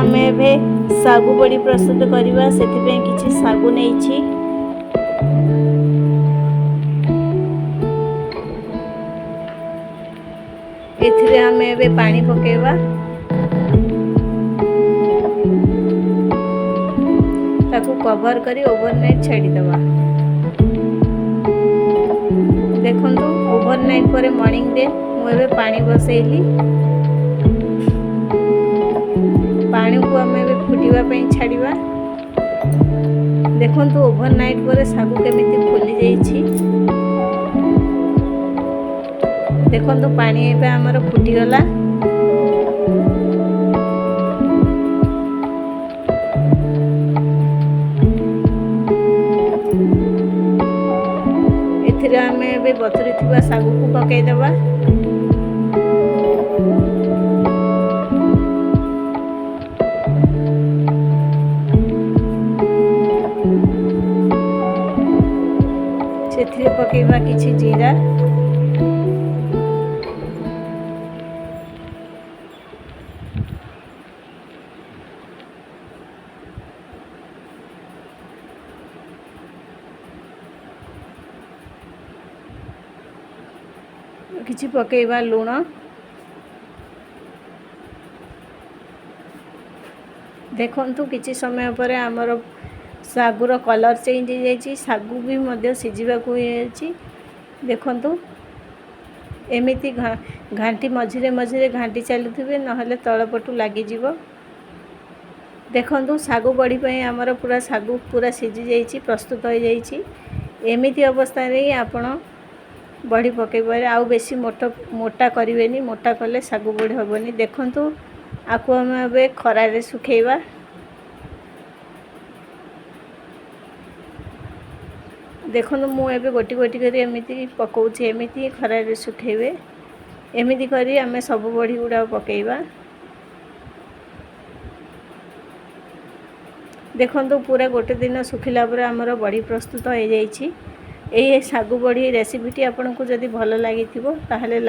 आमे एबे सागु बड़ी प्रस्तुत करवा से किसी सागु नहीं एथिरे आमे एबे पानी पकेवा ताकू कवर करी ओवरनाइट छाड़ी दवा। देखंतु ओवरनाइट पर मॉर्निंग रे मुझे पानी बसैली पानी को आम फुटवाई छाड़ा। देखंतु ओवरनाइट पर सागु केमिति फुली जाइछि। देखंतु पानी एबे हमर फुटीगला। एथिरे आमे एबे बतुरी थिबा सागु को पकाई देबा। सेथिरे पकेबा किछि जीरा, किछि पकेबा लूण, देखंतु किछि समय पर हमर सागुर कलर चेंज हो जाइए। सागु भी मध्य सिझा को देखंतु एमिति घांटी मझिरे मझिरे घांटी चलुथिबे नहले तळपटु लागिजिव। देखंतु सागु बड़ी पई हमर पूरा सागु पूरा सिझी जाइए, प्रस्तुत हो जाइए। एमिति अवस्था रे आपण बड़ी पकेबारे आउ बेसी मोटा करेनि, मोटा कले सागु बड़ी हेबनी। देखंतु आकु हम एबे खरा रे सुखेइबा। देखो मुझे गोटी गोटी कर एमती पकाऊँ, एमती खरा सुखेबे। एमती करी आमे सब बड़ी गुड़ा पकेबा। देखो पूरा गोटे दिन सुखिला पर आमर बड़ी प्रस्तुत हो जाइए। यही सागु बड़ी रेसिपीटी आपको जदि भल लगी ताहले